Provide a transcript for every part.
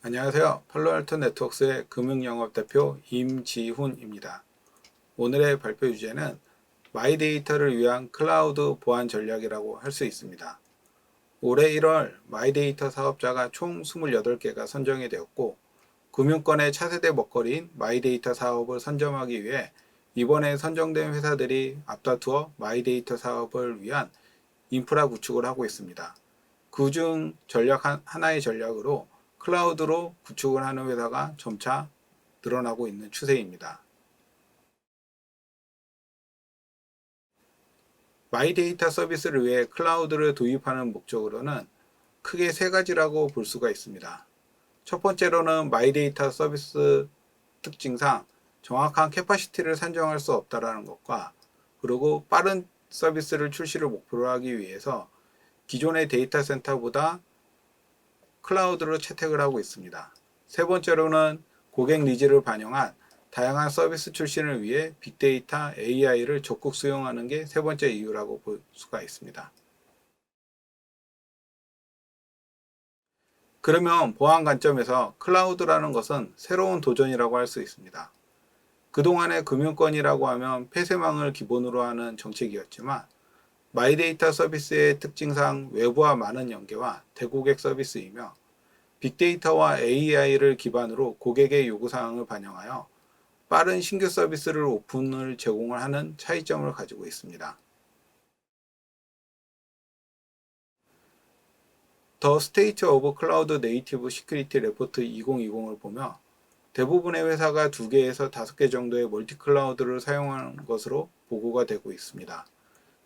안녕하세요. 팔로알토 네트워크스의 금융영업대표 임지훈입니다. 오늘의 발표 주제는 마이데이터를 위한 클라우드 보안 전략이라고 할 수 있습니다. 올해 1월 마이데이터 사업자가 총 28개가 선정이 되었고, 금융권의 차세대 먹거리인 마이데이터 사업을 선점하기 위해 이번에 선정된 회사들이 앞다투어 마이데이터 사업을 위한 인프라 구축을 하고 있습니다. 그중 하나의 전략으로 클라우드로 구축을 하는 회사가 점차 늘어나고 있는 추세입니다. 마이데이터 서비스를 위해 클라우드를 도입하는 목적으로는 크게 세 가지라고 볼 수가 있습니다. 첫 번째로는 마이데이터 서비스 특징상 정확한 캐파시티를 산정할 수 없다는 것과, 그리고 빠른 서비스를 출시를 목표로 하기 위해서 기존의 데이터 센터보다 클라우드로 채택을 하고 있습니다. 세 번째로는 고객 니즈를 반영한 다양한 서비스 출신을 위해 빅데이터, AI를 적극 수용하는 게 세 번째 이유라고 볼 수가 있습니다. 그러면 보안 관점에서 클라우드라는 것은 새로운 도전이라고 할 수 있습니다. 그동안의 금융권이라고 하면 폐쇄망을 기본으로 하는 정책이었지만, 마이데이터 서비스의 특징상 외부와 많은 연계와 대고객 서비스이며, 빅데이터와 AI를 기반으로 고객의 요구사항을 반영하여 빠른 신규 서비스를 오픈을 제공을 하는 차이점을 가지고 있습니다. 더 스테이트 오브 클라우드 네이티브 시큐리티 레포트 2020을 보며 대부분의 회사가 2개에서 5개 정도의 멀티 클라우드를 사용하는 것으로 보고가 되고 있습니다.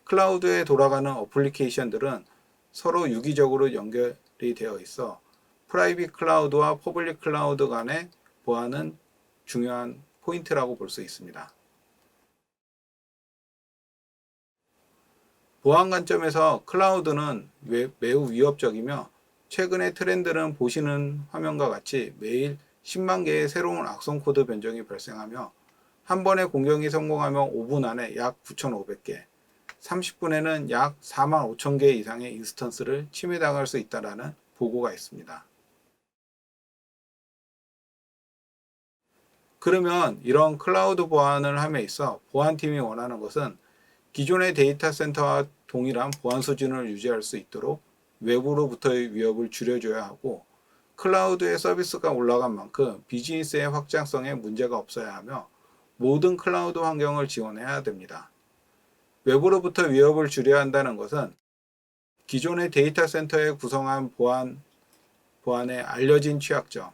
클라우드에 돌아가는 어플리케이션들은 서로 유기적으로 연결이 되어 있어 프라이빗 클라우드와 퍼블릭 클라우드 간의 보안은 중요한 포인트라고 볼 수 있습니다. 보안 관점에서 클라우드는 매우 위협적이며, 최근의 트렌드는 보시는 화면과 같이 매일 10만 개의 새로운 악성 코드 변경이 발생하며, 한 번의 공격이 성공하면 5분 안에 약 9,500개, 30분에는 약 4만 5천 개 이상의 인스턴스를 침해당할 수 있다는 보고가 있습니다. 그러면 이런 클라우드 보안을 함에 있어 보안팀이 원하는 것은 기존의 데이터 센터와 동일한 보안 수준을 유지할 수 있도록 외부로부터의 위협을 줄여줘야 하고, 클라우드의 서비스가 올라간 만큼 비즈니스의 확장성에 문제가 없어야 하며 모든 클라우드 환경을 지원해야 됩니다. 외부로부터 위협을 줄여야 한다는 것은 기존의 데이터 센터에 구성한 보안의 알려진 취약점,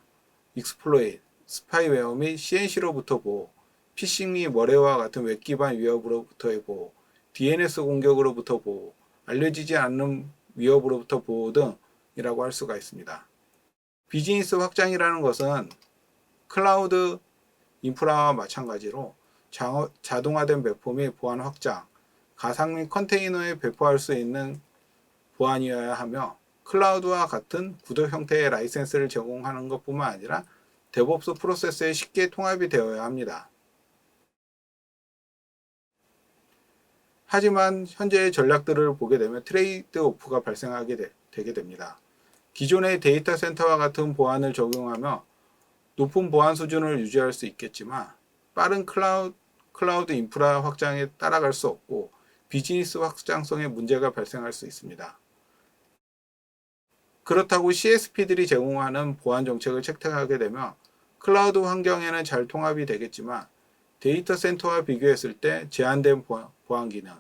익스플로이트, 스파이웨어 및 CNC로부터 보호, 피싱 및 머레와 같은 웹 기반 위협으로부터의 보호, DNS 공격으로부터 보호, 알려지지 않는 위협으로부터 보호 등이라고 할 수가 있습니다. 비즈니스 확장이라는 것은 클라우드 인프라와 마찬가지로 자동화된 배포 및 보안 확장, 가상 및 컨테이너에 배포할 수 있는 보안이어야 하며, 클라우드와 같은 구도 형태의 라이센스를 제공하는 것뿐만 아니라 데브옵스 프로세스에 쉽게 통합이 되어야 합니다. 하지만 현재의 전략들을 보게 되면 트레이드 오프가 발생하게 되게 됩니다. 기존의 데이터 센터와 같은 보안을 적용하며 높은 보안 수준을 유지할 수 있겠지만, 빠른 클라우드 인프라 확장에 따라갈 수 없고 비즈니스 확장성에 문제가 발생할 수 있습니다. 그렇다고 CSP들이 제공하는 보안 정책을 채택하게 되면 클라우드 환경에는 잘 통합이 되겠지만, 데이터 센터와 비교했을 때 제한된 보안 기능,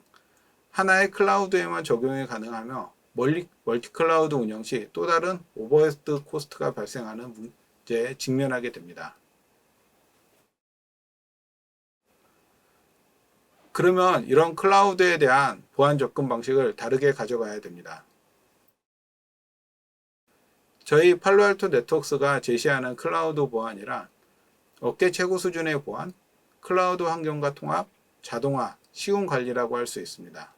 하나의 클라우드에만 적용이 가능하며 멀티 클라우드 운영 시 또 다른 오버헤드 코스트가 발생하는 문제에 직면하게 됩니다. 그러면 이런 클라우드에 대한 보안 접근 방식을 다르게 가져가야 됩니다. 저희 팔로알토 네트워크스가 제시하는 클라우드 보안이란 업계 최고 수준의 보안, 클라우드 환경과 통합, 자동화, 쉬운 관리라고 할 수 있습니다.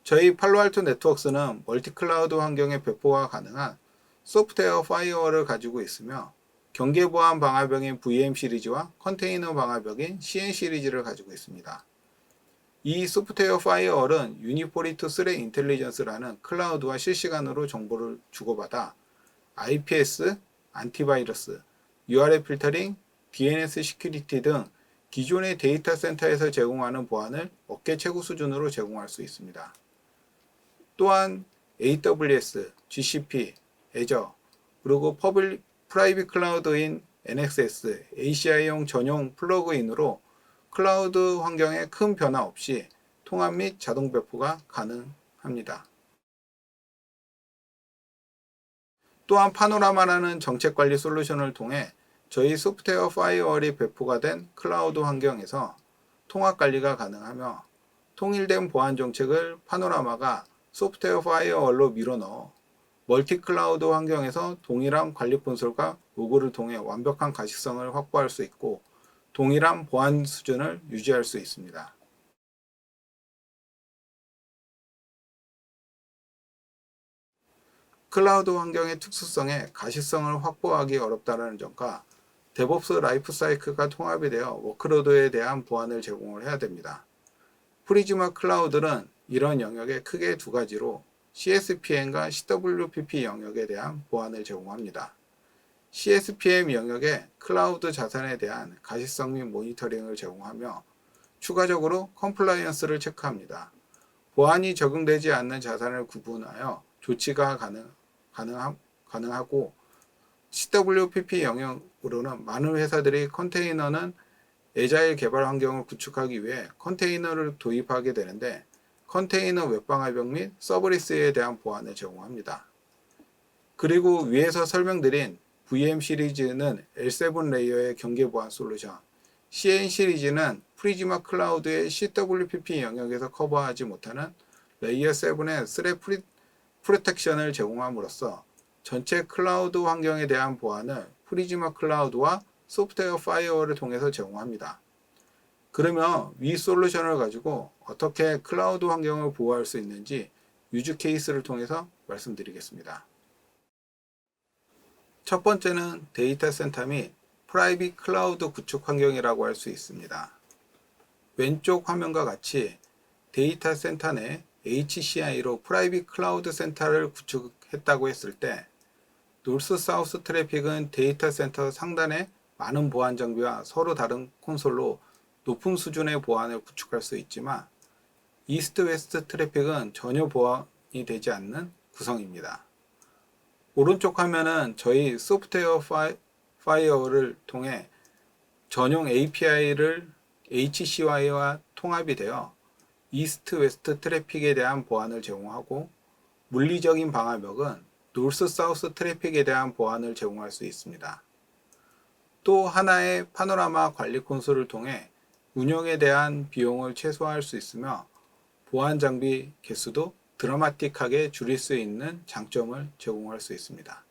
저희 팔로알토 네트워크스는 멀티 클라우드 환경의 배포가 가능한 소프트웨어 파이어월을 가지고 있으며, 경계 보안 방화벽인 VM 시리즈와 컨테이너 방화벽인 CN 시리즈를 가지고 있습니다. 이 소프트웨어 파이어월은 유니포리트 스레 인텔리전스라는 클라우드와 실시간으로 정보를 주고받아 IPS, 안티바이러스, URL 필터링, DNS 시큐리티 등 기존의 데이터 센터에서 제공하는 보안을 업계 최고 수준으로 제공할 수 있습니다. 또한 AWS, GCP, Azure, 그리고 프라이빗 클라우드인 NXS, ACI용 전용 플러그인으로 클라우드 환경에 큰 변화 없이 통합 및 자동 배포가 가능합니다. 또한 파노라마라는 정책관리 솔루션을 통해 저희 소프트웨어 파이어월이 배포가 된 클라우드 환경에서 통합 관리가 가능하며 통일된 보안 정책을 파노라마가 소프트웨어 파이어월로 밀어넣어 멀티 클라우드 환경에서 동일한 관리 콘솔과 로그를 통해 완벽한 가시성을 확보할 수 있고 동일한 보안 수준을 유지할 수 있습니다. 클라우드 환경의 특수성에 가시성을 확보하기 어렵다는 점과 데브옵스 라이프 사이클과 통합이 되어 워크로드에 대한 보안을 제공을 해야 됩니다. 프리즈마 클라우드는 이런 영역에 크게 두 가지로 CSPM과 CWPP 영역에 대한 보안을 제공합니다. CSPM 영역에 클라우드 자산에 대한 가시성 및 모니터링을 제공하며 추가적으로 컴플라이언스를 체크합니다. 보안이 적용되지 않는 자산을 구분하여 조치가 가능하고 CWPP 영역으로는 많은 회사들이 컨테이너는 애자일 개발 환경을 구축하기 위해 컨테이너를 도입하게 되는데 컨테이너 웹방화벽 및 서브리스에 대한 보안을 제공합니다. 그리고 위에서 설명드린 VM 시리즈는 L7 레이어의 경계 보안 솔루션, CN 시리즈는 프리즈마 클라우드의 CWPP 영역에서 커버하지 못하는 레이어 7의 스레 프로텍션을 제공함으로써 전체 클라우드 환경에 대한 보안을 프리즈마 클라우드와 소프트웨어 파이어월을 통해서 제공합니다. 그러면 위 솔루션을 가지고 어떻게 클라우드 환경을 보호할 수 있는지 유즈 케이스를 통해서 말씀드리겠습니다. 첫 번째는 데이터 센터 및 프라이빗 클라우드 구축 환경이라고 할 수 있습니다. 왼쪽 화면과 같이 데이터 센터 내 HCI로 프라이빗 클라우드 센터를 구축했다고 했을 때 노스 사우스 트래픽은 데이터 센터 상단에 많은 보안 장비와 서로 다른 콘솔로 높은 수준의 보안을 구축할 수 있지만 이스트 웨스트 트래픽은 전혀 보안이 되지 않는 구성입니다. 오른쪽 화면은 저희 소프트웨어 파이어월을 통해 전용 API를 HCI와 통합이 되어 이스트 웨스트 트래픽에 대한 보안을 제공하고 물리적인 방화벽은 노스 사우스 트래픽에 대한 보안을 제공할 수 있습니다. 또 하나의 파노라마 관리 콘솔을 통해 운영에 대한 비용을 최소화할 수 있으며 보안 장비 개수도 드라마틱하게 줄일 수 있는 장점을 제공할 수 있습니다.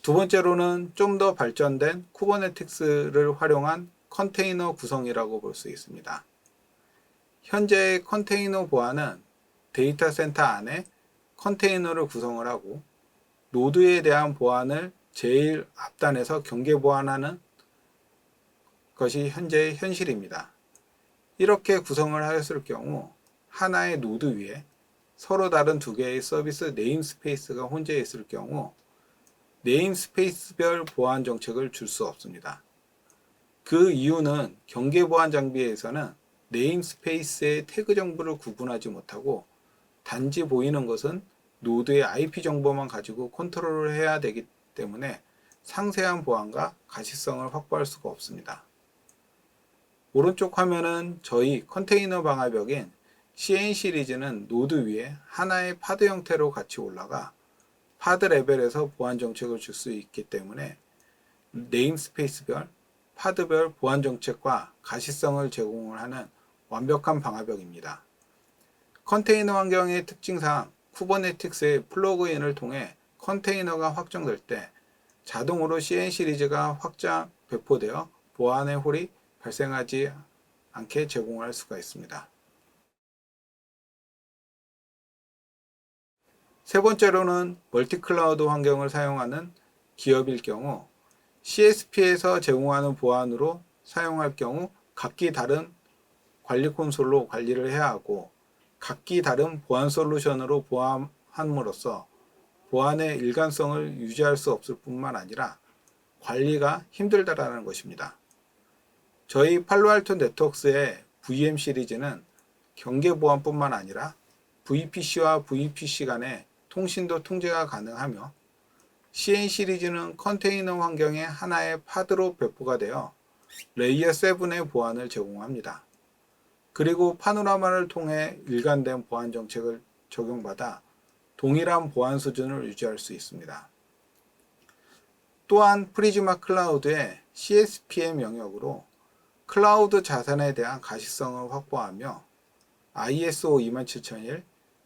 두 번째로는 좀 더 발전된 쿠버네티스를 활용한 컨테이너 구성이라고 볼 수 있습니다. 현재의 컨테이너 보안은 데이터 센터 안에 컨테이너를 구성을 하고 노드에 대한 보안을 제일 앞단에서 경계 보안하는 것이 현재의 현실입니다. 이렇게 구성을 하였을 경우 하나의 노드 위에 서로 다른 두 개의 서비스 네임스페이스가 혼재 있을 경우 네임스페이스별 보안 정책을 줄 수 없습니다. 그 이유는 경계 보안 장비에서는 네임스페이스의 태그 정보를 구분하지 못하고 단지 보이는 것은 노드의 IP 정보만 가지고 컨트롤을 해야 되기 때문에 상세한 보안과 가시성을 확보할 수가 없습니다. 오른쪽 화면은 저희 컨테이너 방화벽인 CN 시리즈는 노드 위에 하나의 파드 형태로 같이 올라가 파드 레벨에서 보안 정책을 줄 수 있기 때문에 네임스페이스별, 파드별 보안 정책과 가시성을 제공을 하는 완벽한 방화벽입니다. 컨테이너 환경의 특징상 쿠버네티스의 플러그인을 통해 컨테이너가 확정될 때 자동으로 CN 시리즈가 배포되어 보안의 홀이 발생하지 않게 제공할 수가 있습니다. 세 번째로는 멀티클라우드 환경을 사용하는 기업일 경우 CSP에서 제공하는 보안으로 사용할 경우 각기 다른 관리 콘솔로 관리를 해야 하고 각기 다른 보안 솔루션으로 보완함으로써 보안의 일관성을 유지할 수 없을 뿐만 아니라 관리가 힘들다라는 것입니다. 저희 팔로알토 네트워크스의 VM 시리즈는 경계 보안뿐만 아니라 VPC와 VPC 간의 통신도 통제가 가능하며 CN 시리즈는 컨테이너 환경의 하나의 파드로 배포가 되어 레이어 7의 보안을 제공합니다. 그리고 파노라마를 통해 일관된 보안 정책을 적용받아 동일한 보안 수준을 유지할 수 있습니다. 또한 프리즈마 클라우드의 CSPM 영역으로 클라우드 자산에 대한 가시성을 확보하며 ISO 27001,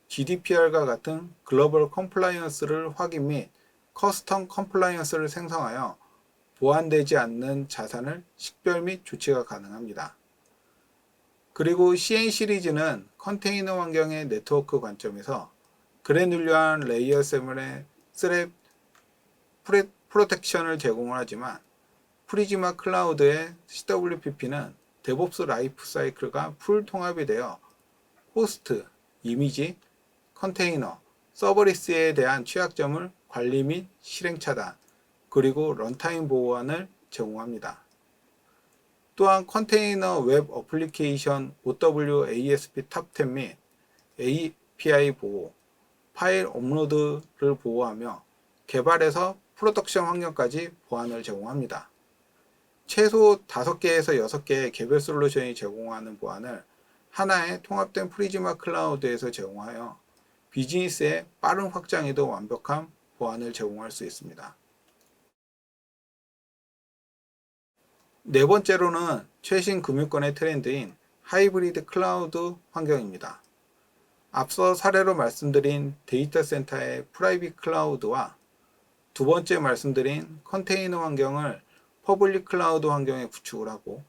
GDPR과 같은 글로벌 컴플라이언스를 확인 및 커스텀 컴플라이언스를 생성하여 보완되지 않는 자산을 식별 및 조치가 가능합니다. 그리고 CN 시리즈는 컨테이너 환경의 네트워크 관점에서 그래놀러한 레이어 7의 스랩 프로텍션을 제공을 하지만 프리즈마 클라우드의 CWPP는 데브옵스 라이프 사이클과 풀 통합이 되어 호스트, 이미지, 컨테이너, 서버리스에 대한 취약점을 관리 및 실행 차단, 그리고 런타임 보완을 제공합니다. 또한 컨테이너 웹 어플리케이션 OWASP 탑10 및 API 보호, 파일 업로드를 보호하며 개발에서 프로덕션 환경까지 보안을 제공합니다. 최소 5개에서 6개의 개별 솔루션이 제공하는 보안을 하나의 통합된 프리즈마 클라우드에서 제공하여 비즈니스의 빠른 확장에도 완벽한 보안을 제공할 수 있습니다. 네 번째로는 최신 금융권의 트렌드인 하이브리드 클라우드 환경입니다. 앞서 사례로 말씀드린 데이터 센터의 프라이빗 클라우드와 두 번째 말씀드린 컨테이너 환경을 퍼블릭 클라우드 환경에 구축을 하고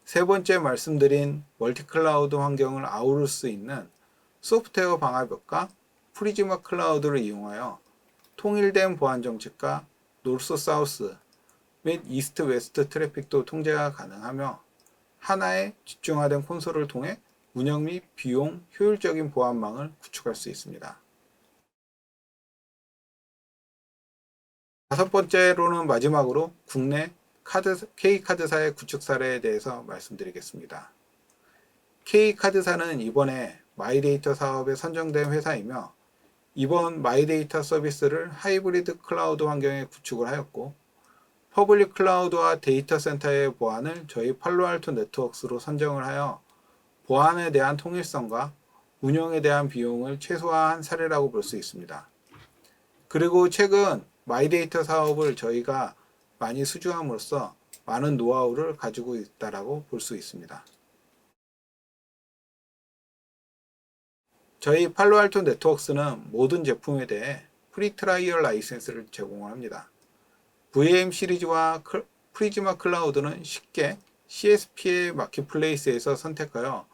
세 번째 말씀드린 멀티 클라우드 환경을 아우를 수 있는 소프트웨어 방화벽과 프리즈마 클라우드를 이용하여 통일된 보안 정책과 노스 사우스 및 이스트 웨스트 트래픽도 통제가 가능하며 하나의 집중화된 콘솔을 통해 운영 및 비용 효율적인 보안망을 구축할 수 있습니다. 다섯 번째로는 마지막으로 국내 K카드사의 구축 사례에 대해서 말씀드리겠습니다. K카드사는 이번에 마이데이터 사업에 선정된 회사이며 이번 마이데이터 서비스를 하이브리드 클라우드 환경에 구축을 하였고 퍼블릭 클라우드와 데이터 센터의 보안을 저희 팔로알토 네트워크스로 선정을 하여 보안에 대한 통일성과 운영에 대한 비용을 최소화한 사례라고 볼 수 있습니다. 그리고 최근 마이데이터 사업을 저희가 많이 수주함으로써 많은 노하우를 가지고 있다라고 볼 수 있습니다. 저희 팔로알토 네트워크스는 모든 제품에 대해 프리 트라이얼 라이센스를 제공을 합니다. VM 시리즈와 프리즈마 클라우드는 쉽게 CSP의 마켓플레이스에서 선택하여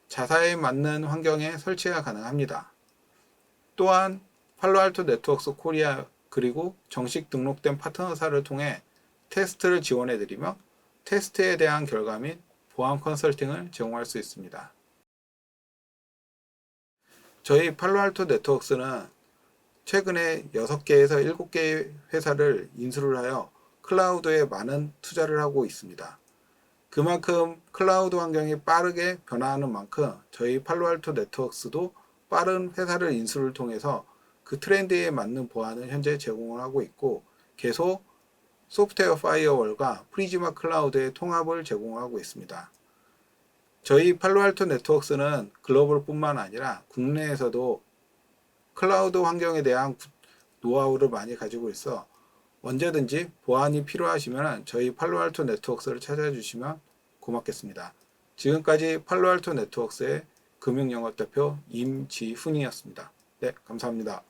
자사에 맞는 환경에 설치가 가능합니다. 또한 팔로알토 네트워크스 코리아 그리고 정식 등록된 파트너사를 통해 테스트를 지원해드리며 테스트에 대한 결과 및 보안 컨설팅을 제공할 수 있습니다. 저희 팔로알토 네트워크스는 최근에 6개에서 7개의 회사를 인수를 하여 클라우드에 많은 투자를 하고 있습니다. 그만큼 클라우드 환경이 빠르게 변화하는 만큼 저희 팔로알토 네트워크스도 빠른 회사를 인수를 통해서 그 트렌드에 맞는 보안을 현재 제공을 하고 있고 계속 소프트웨어 파이어월과 프리즈마 클라우드의 통합을 제공하고 있습니다. 저희 팔로알토 네트워크스는 글로벌 뿐만 아니라 국내에서도 클라우드 환경에 대한 노하우를 많이 가지고 있어 언제든지 보안이 필요하시면 저희 팔로알토 네트워크스를 찾아주시면 고맙겠습니다. 지금까지 팔로알토 네트워크스의 금융영업대표 임지훈이었습니다. 네, 감사합니다.